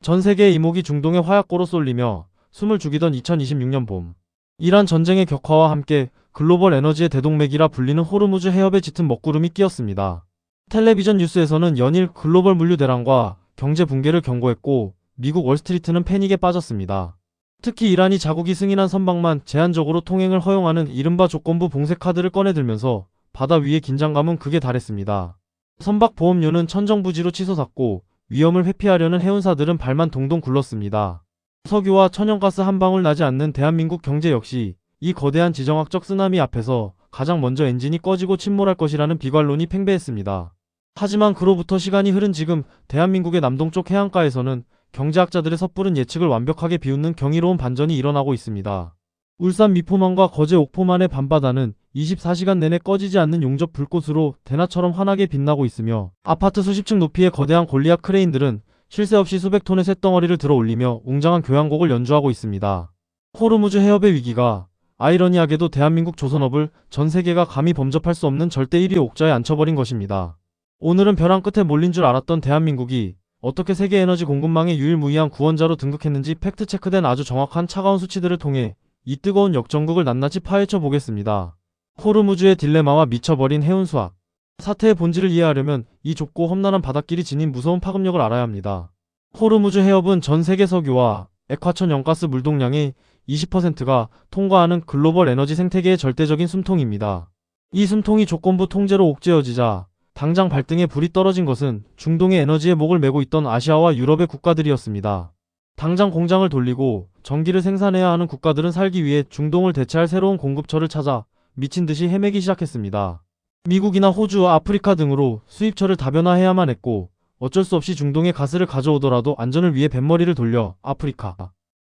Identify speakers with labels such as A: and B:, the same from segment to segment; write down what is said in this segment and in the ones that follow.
A: 전 세계의 이목이 중동의 화약고로 쏠리며 숨을 죽이던 2026년 봄. 이란 전쟁의 격화와 함께 글로벌 에너지의 대동맥이라 불리는 호르무즈 해협에 짙은 먹구름이 끼었습니다. 텔레비전 뉴스에서는 연일 글로벌 물류 대란과 경제 붕괴를 경고했고 미국 월스트리트는 패닉에 빠졌습니다. 특히 이란이 자국이 승인한 선박만 제한적으로 통행을 허용하는 이른바 조건부 봉쇄 카드를 꺼내들면서 바다 위의 긴장감은 극에 달했습니다. 선박 보험료는 천정부지로 치솟았고 위험을 회피하려는 해운사들은 발만 동동 굴렀습니다. 석유와 천연가스 한 방울 나지 않는 대한민국 경제 역시 이 거대한 지정학적 쓰나미 앞에서 가장 먼저 엔진이 꺼지고 침몰할 것이라는 비관론이 팽배했습니다. 하지만 그로부터 시간이 흐른 지금 대한민국의 남동쪽 해안가에서는 경제학자들의 섣부른 예측을 완벽하게 비웃는 경이로운 반전이 일어나고 있습니다. 울산 미포만과 거제 옥포만의 밤바다는 24시간 내내 꺼지지 않는 용접 불꽃으로 대낮처럼 환하게 빛나고 있으며 아파트 수십 층 높이의 거대한 골리앗 크레인들은 쉴 새 없이 수백 톤의 쇳덩어리를 들어 올리며 웅장한 교향곡을 연주하고 있습니다. 호르무즈 해협의 위기가 아이러니하게도 대한민국 조선업을 전 세계가 감히 범접할 수 없는 절대 1위 옥자에 앉혀버린 것입니다. 오늘은 벼랑 끝에 몰린 줄 알았던 대한민국이 어떻게 세계 에너지 공급망의 유일무이한 구원자로 등극했는지 팩트체크된 아주 정확한 차가운 수치들을 통해 이 뜨거운 역전극을 낱낱이 파헤쳐 보겠습니다. 호르무즈의 딜레마와 미쳐버린 해운수학. 사태의 본질을 이해하려면 이 좁고 험난한 바닷길이 지닌 무서운 파급력을 알아야 합니다. 호르무즈 해협은 전 세계 석유와 액화천 연가스 물동량의 20%가 통과하는 글로벌 에너지 생태계의 절대적인 숨통입니다. 이 숨통이 조건부 통제로 옥죄어지자 당장 발등에 불이 떨어진 것은 중동의 에너지에 목을 메고 있던 아시아와 유럽의 국가들이었습니다. 당장 공장을 돌리고 전기를 생산해야 하는 국가들은 살기 위해 중동을 대체할 새로운 공급처를 찾아 미친 듯이 헤매기 시작했습니다. 미국이나 호주, 아프리카 등으로 수입처를 다변화해야만 했고 어쩔 수 없이 중동에 가스를 가져오더라도 안전을 위해 뱃머리를 돌려 아프리카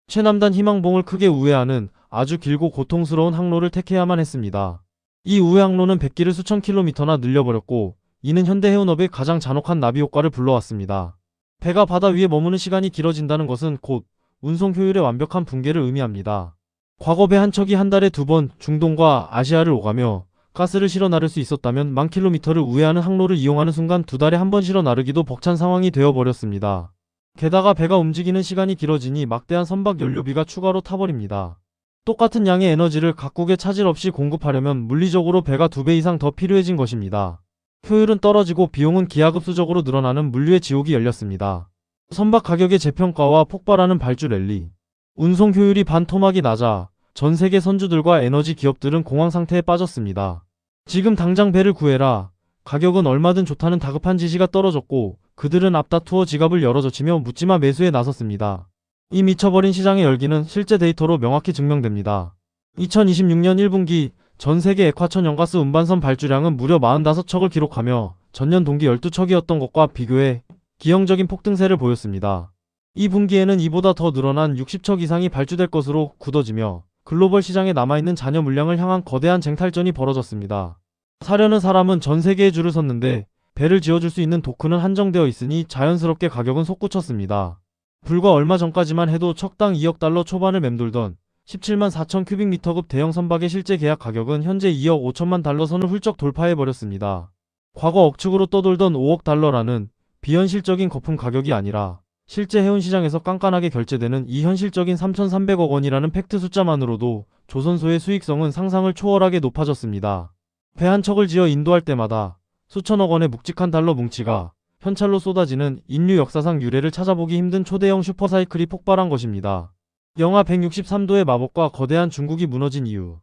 A: 최남단 희망봉을 크게 우회하는 아주 길고 고통스러운 항로를 택해야만 했습니다. 이 우회 항로는 백기를 수천 킬로미터나 늘려버렸고 이는 현대 해운업의 가장 잔혹한 나비 효과를 불러왔습니다. 배가 바다 위에 머무는 시간이 길어진다는 것은 곧 운송 효율의 완벽한 붕괴를 의미합니다. 과거 배 한 척이 한 달에 2번 중동과 아시아를 오가며 가스를 실어 나를 수 있었다면 10,000km를 우회하는 항로를 이용하는 순간 2달에 한 번 실어 나르기도 벅찬 상황이 되어버렸습니다. 게다가 배가 움직이는 시간이 길어지니 막대한 선박 연료비가 추가로 타버립니다. 똑같은 양의 에너지를 각국에 차질 없이 공급하려면 물리적으로 배가 2배 이상 더 필요해진 것입니다. 효율은 떨어지고 비용은 기하급수적으로 늘어나는 물류의 지옥이 열렸습니다. 선박 가격의 재평가와 폭발하는 발주 랠리. 운송 효율이 반토막이 나자 전 세계 선주들과 에너지 기업들은 공황 상태에 빠졌습니다. 지금 당장 배를 구해라. 가격은 얼마든 좋다는 다급한 지시가 떨어졌고 그들은 앞다투어 지갑을 열어젖히며 묻지마 매수에 나섰습니다. 이 미쳐버린 시장의 열기는 실제 데이터로 명확히 증명됩니다. 2026년 1분기 전 세계 액화천 연가스 운반선 발주량은 무려 45척을 기록하며 전년 동기 12척이었던 것과 비교해 기형적인 폭등세를 보였습니다. 이 분기에는 이보다 더 늘어난 60척 이상이 발주될 것으로 굳어지며 글로벌 시장에 남아있는 잔여 물량을 향한 거대한 쟁탈전이 벌어졌습니다. 사려는 사람은 전 세계에 줄을 섰는데 배를 지어줄 수 있는 도크는 한정되어 있으니 자연스럽게 가격은 솟구쳤습니다. 불과 얼마 전까지만 해도 척당 2억 달러 초반을 맴돌던 17만 4천 큐빅미터급 대형 선박의 실제 계약 가격은 현재 2억 5천만 달러 선을 훌쩍 돌파해버렸습니다. 과거 억측으로 떠돌던 5억 달러라는 비현실적인 거품 가격이 아니라 실제 해운시장에서 깐깐하게 결제되는 이 현실적인 3,300억 원이라는 팩트 숫자만으로도 조선소의 수익성은 상상을 초월하게 높아졌습니다. 배 한 척을 지어 인도할 때마다 수천억 원의 묵직한 달러 뭉치가 현찰로 쏟아지는 인류 역사상 유례를 찾아보기 힘든 초대형 슈퍼사이클이 폭발한 것입니다. 영하 163도의 마법과 거대한 중국이 무너진 이유.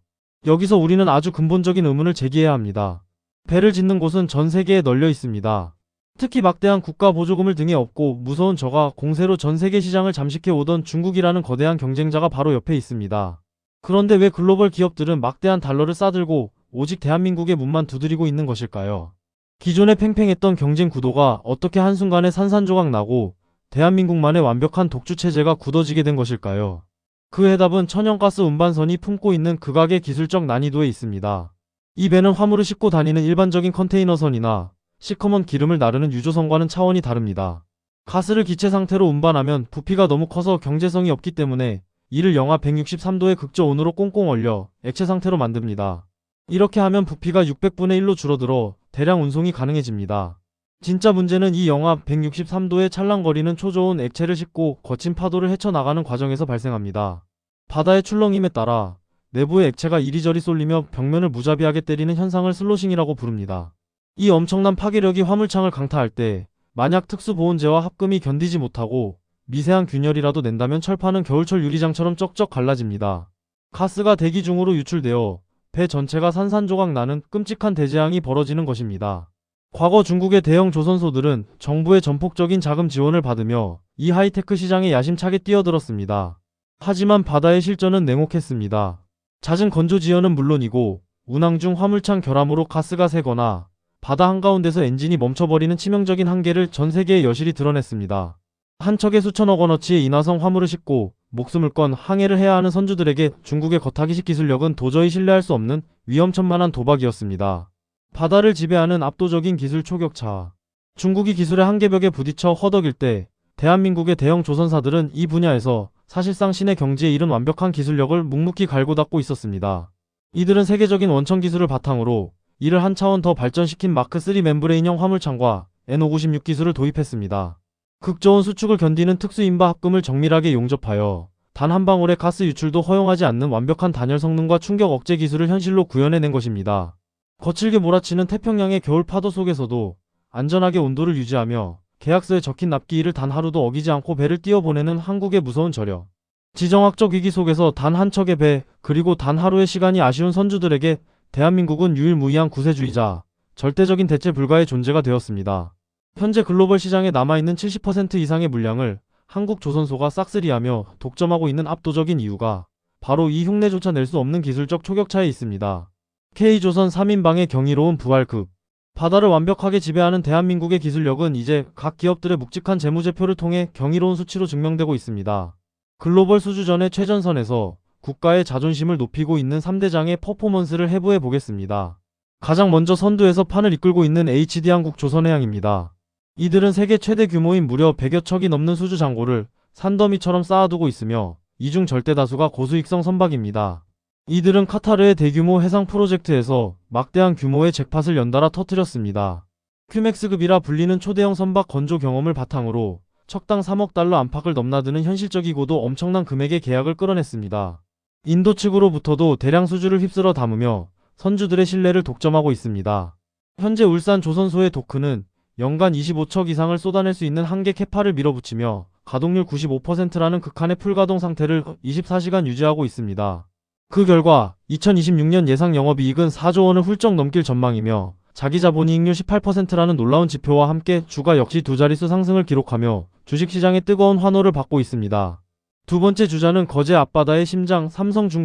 A: 여기서 우리는 아주 근본적인 의문을 제기해야 합니다. 배를 짓는 곳은 전 세계에 널려 있습니다. 특히 막대한 국가 보조금을 등에 업고 무서운 저가 공세로 전 세계 시장을 잠식해 오던 중국이라는 거대한 경쟁자가 바로 옆에 있습니다. 그런데 왜 글로벌 기업들은 막대한 달러를 싸들고 오직 대한민국의 문만 두드리고 있는 것일까요? 기존의 팽팽했던 경쟁 구도가 어떻게 한순간에 산산조각 나고 대한민국만의 완벽한 독주체제가 굳어지게 된 것일까요? 그 해답은 천연가스 운반선이 품고 있는 극악의 기술적 난이도에 있습니다. 이 배는 화물을 싣고 다니는 일반적인 컨테이너선이나 시커먼 기름을 나르는 유조선과는 차원이 다릅니다. 가스를 기체 상태로 운반하면 부피가 너무 커서 경제성이 없기 때문에 이를 영하 163도의 극저온으로 꽁꽁 얼려 액체 상태로 만듭니다. 이렇게 하면 부피가 600분의 1로 줄어들어 대량 운송이 가능해집니다. 진짜 문제는 이 영하 163도의 찰랑거리는 초저온 액체를 싣고 거친 파도를 헤쳐나가는 과정에서 발생합니다. 바다의 출렁임에 따라 내부의 액체가 이리저리 쏠리며 벽면을 무자비하게 때리는 현상을 슬로싱이라고 부릅니다. 이 엄청난 파괴력이 화물창을 강타할 때 만약 특수보온재와 합금이 견디지 못하고 미세한 균열이라도 낸다면 철판은 겨울철 유리장처럼 쩍쩍 갈라집니다. 가스가 대기 중으로 유출되어 배 전체가 산산조각 나는 끔찍한 대재앙이 벌어지는 것입니다. 과거 중국의 대형 조선소들은 정부의 전폭적인 자금 지원을 받으며 이 하이테크 시장에 야심차게 뛰어들었습니다. 하지만 바다의 실전은 냉혹했습니다. 잦은 건조 지연은 물론이고 운항 중 화물창 결함으로 가스가 새거나 바다 한가운데서 엔진이 멈춰버리는 치명적인 한계를 전 세계의 여실히 드러냈습니다. 한 척에 수천억 원어치의 인화성 화물을 싣고 목숨을 건 항해를 해야 하는 선주들에게 중국의 겉타기식 기술력은 도저히 신뢰할 수 없는 위험천만한 도박이었습니다. 바다를 지배하는 압도적인 기술 초격차. 중국이 기술의 한계벽에 부딪혀 허덕일 때 대한민국의 대형 조선사들은 이 분야에서 사실상 신의 경지에 이른 완벽한 기술력을 묵묵히 갈고 닦고 있었습니다. 이들은 세계적인 원천 기술을 바탕으로 이를 한 차원 더 발전시킨 마크3 멤브레인형 화물창과 N596 기술을 도입했습니다. 극저온 수축을 견디는 특수인바 합금을 정밀하게 용접하여 단 한 방울의 가스 유출도 허용하지 않는 완벽한 단열 성능과 충격 억제 기술을 현실로 구현해낸 것입니다. 거칠게 몰아치는 태평양의 겨울 파도 속에서도 안전하게 온도를 유지하며 계약서에 적힌 납기일을 단 하루도 어기지 않고 배를 띄워보내는 한국의 무서운 저력. 지정학적 위기 속에서 단 한 척의 배, 그리고 단 하루의 시간이 아쉬운 선주들에게 대한민국은 유일무이한 구세주이자 절대적인 대체 불가의 존재가 되었습니다. 현재 글로벌 시장에 남아있는 70% 이상의 물량을 한국 조선소가 싹쓸이하며 독점하고 있는 압도적인 이유가 바로 이 흉내조차 낼 수 없는 기술적 초격차에 있습니다. K조선 3인방의 경이로운 부활급. 바다를 완벽하게 지배하는 대한민국의 기술력은 이제 각 기업들의 묵직한 재무제표를 통해 경이로운 수치로 증명되고 있습니다. 글로벌 수주전의 최전선에서 국가의 자존심을 높이고 있는 3대장의 퍼포먼스를 해부해 보겠습니다. 가장 먼저 선두에서 판을 이끌고 있는 HD한국 조선해양입니다. 이들은 세계 최대 규모인 무려 100여 척이 넘는 수주 장고를 산더미처럼 쌓아두고 있으며 이 중 절대 다수가 고수익성 선박입니다. 이들은 카타르의 대규모 해상 프로젝트에서 막대한 규모의 잭팟을 연달아 터뜨렸습니다. 큐맥스급이라 불리는 초대형 선박 건조 경험을 바탕으로 척당 3억 달러 안팎을 넘나드는 현실적이고도 엄청난 금액의 계약을 끌어냈습니다. 인도 측으로부터도 대량 수주를 휩쓸어 담으며 선주들의 신뢰를 독점하고 있습니다. 현재 울산 조선소의 도크는 연간 25척 이상을 쏟아낼 수 있는 한계 캐파를 밀어붙이며 가동률 95%라는 극한의 풀가동 상태를 24시간 유지하고 있습니다. 그 결과 2026년 예상 영업이익은 4조 원을 훌쩍 넘길 전망이며 자기 자본이익률 18%라는 놀라운 지표와 함께 주가 역시 두 자릿수 상승을 기록하며 주식시장의 뜨거운 환호를 받고 있습니다. 두 번째 주자는 거제 앞바다의 심장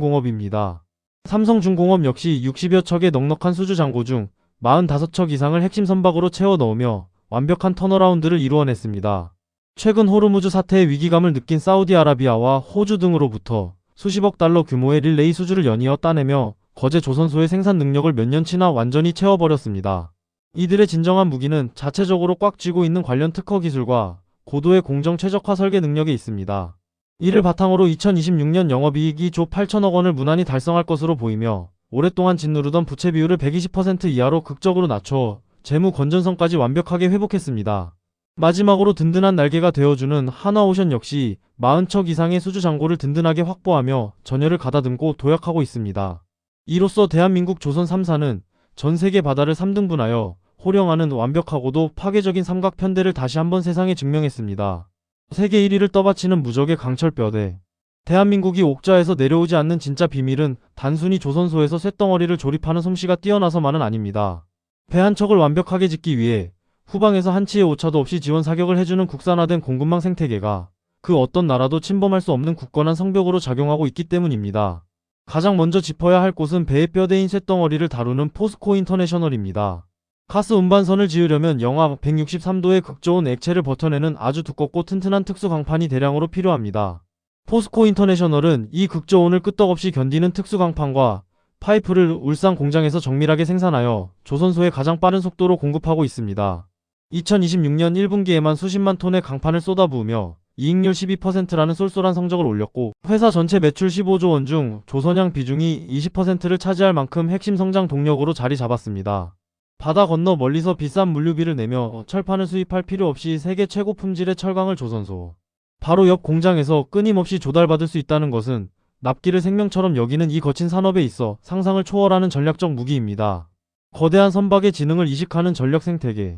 A: 삼성중공업입니다. 삼성중공업 역시 60여 척의 넉넉한 수주 장고 중 45척 이상을 핵심 선박으로 채워 넣으며 완벽한 턴어라운드를 이루어냈습니다. 최근 호르무즈 사태의 위기감을 느낀 사우디아라비아와 호주 등으로부터 수십억 달러 규모의 릴레이 수주를 연이어 따내며 거제 조선소의 생산 능력을 몇 년치나 완전히 채워버렸습니다. 이들의 진정한 무기는 자체적으로 꽉 쥐고 있는 관련 특허 기술과 고도의 공정 최적화 설계 능력에 있습니다. 이를 바탕으로 2026년 영업이익이 조 8천억 원을 무난히 달성할 것으로 보이며 오랫동안 짓누르던 부채 비율을 120% 이하로 극적으로 낮춰 재무 건전성까지 완벽하게 회복했습니다. 마지막으로 든든한 날개가 되어주는 한화오션 역시 40척 이상의 수주 장고를 든든하게 확보하며 전열을 가다듬고 도약하고 있습니다. 이로써 대한민국 조선 3사는 전 세계 바다를 3등분하여 호령하는 완벽하고도 파괴적인 삼각편대를 다시 한번 세상에 증명했습니다. 세계 1위를 떠받치는 무적의 강철뼈대. 대한민국이 옥자에서 내려오지 않는 진짜 비밀은 단순히 조선소에서 쇳덩어리를 조립하는 솜씨가 뛰어나서만은 아닙니다. 배 한 척을 완벽하게 짓기 위해 후방에서 한치의 오차도 없이 지원 사격을 해주는 국산화된 공급망 생태계가 그 어떤 나라도 침범할 수 없는 굳건한 성벽으로 작용하고 있기 때문입니다. 가장 먼저 짚어야 할 곳은 배의 뼈대인 쇳덩어리를 다루는 포스코 인터내셔널입니다. 가스 운반선을 지으려면 영하 163도의 극저온 액체를 버텨내는 아주 두껍고 튼튼한 특수 강판이 대량으로 필요합니다. 포스코 인터내셔널은 이 극저온을 끄떡없이 견디는 특수 강판과 파이프를 울산 공장에서 정밀하게 생산하여 조선소에 가장 빠른 속도로 공급하고 있습니다. 2026년 1분기에만 수십만 톤의 강판을 쏟아부으며 이익률 12%라는 쏠쏠한 성적을 올렸고 회사 전체 매출 15조 원 중 조선양 비중이 20%를 차지할 만큼 핵심 성장 동력으로 자리 잡았습니다. 바다 건너 멀리서 비싼 물류비를 내며 철판을 수입할 필요 없이 세계 최고 품질의 철강을 조선소 바로 옆 공장에서 끊임없이 조달받을 수 있다는 것은 납기를 생명처럼 여기는 이 거친 산업에 있어 상상을 초월하는 전략적 무기입니다. 거대한 선박의 지능을 이식하는 전력 생태계.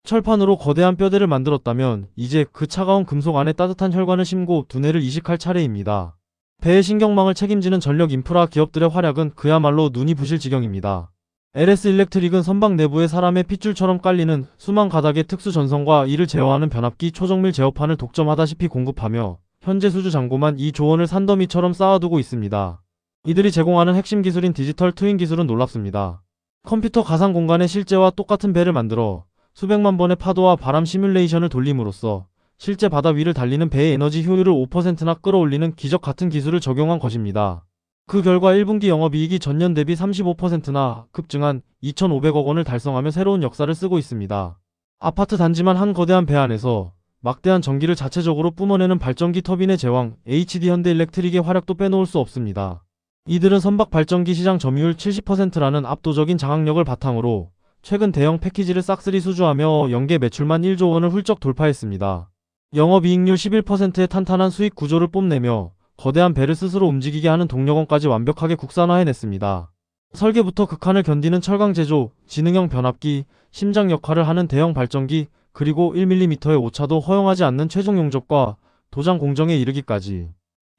A: 철판으로 거대한 뼈대를 만들었다면 이제 그 차가운 금속 안에 따뜻한 혈관을 심고 두뇌를 이식할 차례입니다. 배의 신경망을 책임지는 전력 인프라 기업들의 활약은 그야말로 눈이 부실 지경입니다. LS 일렉트릭은 선박 내부에 사람의 핏줄처럼 깔리는 수만 가닥의 특수 전선과 이를 제어하는 변압기 초정밀 제어판을 독점하다시피 공급하며 현재 수주 잔고만 2조 원을 산더미처럼 쌓아두고 있습니다. 이들이 제공하는 핵심 기술인 디지털 트윈 기술은 놀랍습니다. 컴퓨터 가상 공간에 실제와 똑같은 배를 만들어 수백만 번의 파도와 바람 시뮬레이션을 돌림으로써 실제 바다 위를 달리는 배의 에너지 효율을 5%나 끌어올리는 기적 같은 기술을 적용한 것입니다. 그 결과 1분기 영업이익이 전년 대비 35%나 급증한 2,500억 원을 달성하며 새로운 역사를 쓰고 있습니다. 아파트 단지만 한 거대한 배 안에서 막대한 전기를 자체적으로 뿜어내는 발전기 터빈의 제왕 HD 현대일렉트릭의 활약도 빼놓을 수 없습니다. 이들은 선박 발전기 시장 점유율 70%라는 압도적인 장악력을 바탕으로 최근 대형 패키지를 싹쓸이 수주하며 연계 매출만 1조 원을 훌쩍 돌파했습니다. 영업이익률 11%의 탄탄한 수익 구조를 뽐내며 거대한 배를 스스로 움직이게 하는 동력원까지 완벽하게 국산화해냈습니다. 설계부터 극한을 견디는 철강 제조, 지능형 변압기, 심장 역할을 하는 대형 발전기, 그리고 1mm의 오차도 허용하지 않는 최종 용접과 도장 공정에 이르기까지.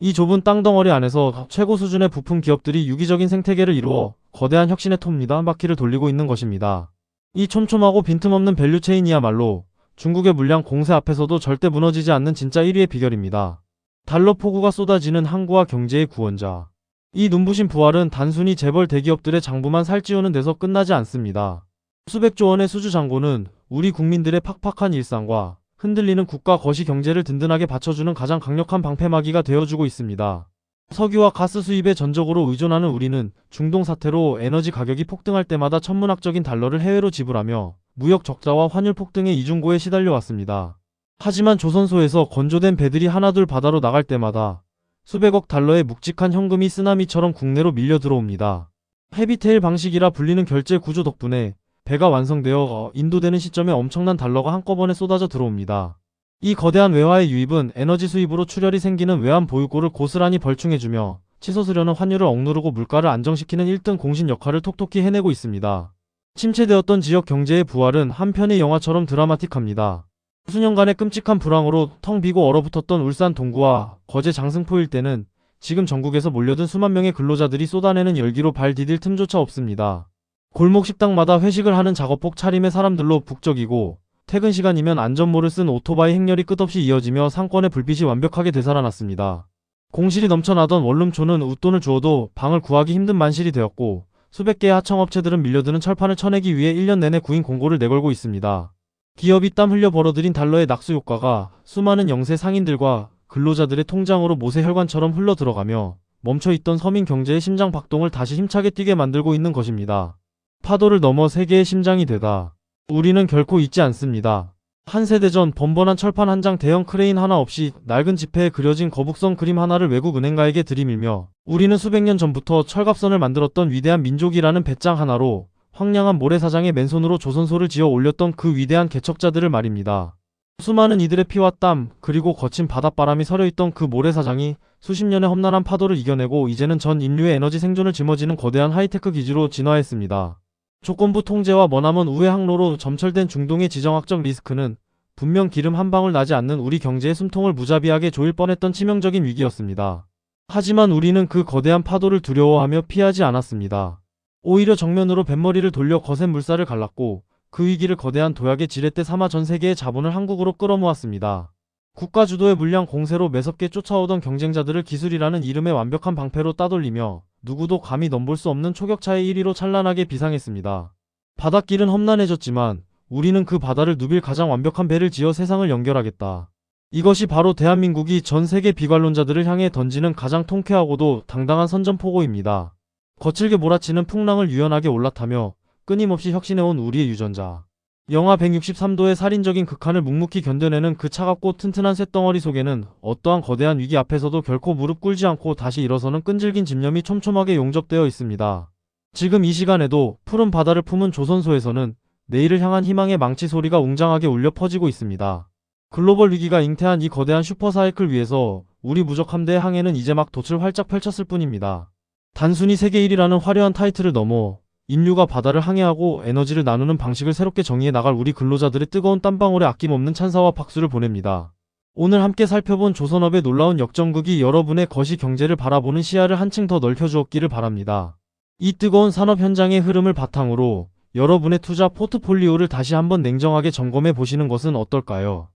A: 이 좁은 땅덩어리 안에서 최고 수준의 부품 기업들이 유기적인 생태계를 이루어 거대한 혁신의 톱니다 바퀴를 돌리고 있는 것입니다. 이 촘촘하고 빈틈없는 밸류체인이야말로 중국의 물량 공세 앞에서도 절대 무너지지 않는 진짜 1위의 비결입니다. 달러 폭우가 쏟아지는 항구와 경제의 구원자. 이 눈부신 부활은 단순히 재벌 대기업들의 장부만 살찌우는 데서 끝나지 않습니다. 수백조 원의 수주 잔고는 우리 국민들의 팍팍한 일상과 흔들리는 국가 거시 경제를 든든하게 받쳐주는 가장 강력한 방패막이가 되어주고 있습니다. 석유와 가스 수입에 전적으로 의존하는 우리는 중동 사태로 에너지 가격이 폭등할 때마다 천문학적인 달러를 해외로 지불하며 무역 적자와 환율 폭등의 이중고에 시달려 왔습니다. 하지만 조선소에서 건조된 배들이 하나둘 바다로 나갈 때마다 수백억 달러의 묵직한 현금이 쓰나미처럼 국내로 밀려 들어옵니다. 헤비테일 방식이라 불리는 결제 구조 덕분에 배가 완성되어 인도되는 시점에 엄청난 달러가 한꺼번에 쏟아져 들어옵니다. 이 거대한 외화의 유입은 에너지 수입으로 출혈이 생기는 외환 보유고를 고스란히 벌충해주며 치솟으려는 환율을 억누르고 물가를 안정시키는 1등 공신 역할을 톡톡히 해내고 있습니다. 침체되었던 지역 경제의 부활은 한편의 영화처럼 드라마틱합니다. 수년간의 끔찍한 불황으로 텅 비고 얼어붙었던 울산 동구와 거제 장승포 일대는 지금 전국에서 몰려든 수만 명의 근로자들이 쏟아내는 열기로 발 디딜 틈조차 없습니다. 골목 식당마다 회식을 하는 작업복 차림의 사람들로 북적이고 퇴근 시간이면 안전모를 쓴 오토바이 행렬이 끝없이 이어지며 상권의 불빛이 완벽하게 되살아났습니다. 공실이 넘쳐나던 원룸촌은 웃돈을 주어도 방을 구하기 힘든 만실이 되었고 수백 개의 하청업체들은 밀려드는 철판을 쳐내기 위해 1년 내내 구인 공고를 내걸고 있습니다. 기업이 땀 흘려 벌어들인 달러의 낙수 효과가 수많은 영세 상인들과 근로자들의 통장으로 모세 혈관처럼 흘러들어가며 멈춰있던 서민 경제의 심장 박동을 다시 힘차게 뛰게 만들고 있는 것입니다. 파도를 넘어 세계의 심장이 되다. 우리는 결코 잊지 않습니다. 한 세대 전 번번한 철판 한 장 대형 크레인 하나 없이 낡은 지폐에 그려진 거북선 그림 하나를 외국 은행가에게 들이밀며 우리는 수백 년 전부터 철갑선을 만들었던 위대한 민족이라는 배짱 하나로 황량한 모래사장에 맨손으로 조선소를 지어 올렸던 그 위대한 개척자들을 말입니다. 수많은 이들의 피와 땀 그리고 거친 바닷바람이 서려있던 그 모래사장이 수십 년의 험난한 파도를 이겨내고 이제는 전 인류의 에너지 생존을 짊어지는 거대한 하이테크 기지로 진화했습니다. 조건부 통제와 머나먼 우회 항로로 점철된 중동의 지정학적 리스크는 분명 기름 한 방울 나지 않는 우리 경제의 숨통을 무자비하게 조일 뻔했던 치명적인 위기였습니다. 하지만 우리는 그 거대한 파도를 두려워하며 피하지 않았습니다. 오히려 정면으로 뱃머리를 돌려 거센 물살을 갈랐고 그 위기를 거대한 도약의 지렛대 삼아 전 세계의 자본을 한국으로 끌어모았습니다. 국가 주도의 물량 공세로 매섭게 쫓아오던 경쟁자들을 기술이라는 이름의 완벽한 방패로 따돌리며 누구도 감히 넘볼 수 없는 초격차의 1위로 찬란하게 비상했습니다. 바닷길은 험난해졌지만 우리는 그 바다를 누빌 가장 완벽한 배를 지어 세상을 연결하겠다. 이것이 바로 대한민국이 전 세계 비관론자들을 향해 던지는 가장 통쾌하고도 당당한 선전포고입니다. 거칠게 몰아치는 풍랑을 유연하게 올라타며 끊임없이 혁신해온 우리의 유전자. 영하 163도의 살인적인 극한을 묵묵히 견뎌내는 그 차갑고 튼튼한 쇳덩어리 속에는 어떠한 거대한 위기 앞에서도 결코 무릎 꿇지 않고 다시 일어서는 끈질긴 집념이 촘촘하게 용접되어 있습니다. 지금 이 시간에도 푸른 바다를 품은 조선소에서는 내일을 향한 희망의 망치 소리가 웅장하게 울려 퍼지고 있습니다. 글로벌 위기가 잉태한 이 거대한 슈퍼사이클 위에서 우리 무적 함대의 항해는 이제 막 돛을 활짝 펼쳤을 뿐입니다. 단순히 세계 1위라는 화려한 타이틀을 넘어 인류가 바다를 항해하고 에너지를 나누는 방식을 새롭게 정의해 나갈 우리 근로자들의 뜨거운 땀방울에 아낌없는 찬사와 박수를 보냅니다. 오늘 함께 살펴본 조선업의 놀라운 역전극이 여러분의 거시 경제를 바라보는 시야를 한층 더 넓혀주었기를 바랍니다. 이 뜨거운 산업 현장의 흐름을 바탕으로 여러분의 투자 포트폴리오를 다시 한번 냉정하게 점검해 보시는 것은 어떨까요?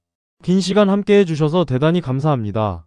A: 긴 시간 함께 해주셔서 대단히 감사합니다.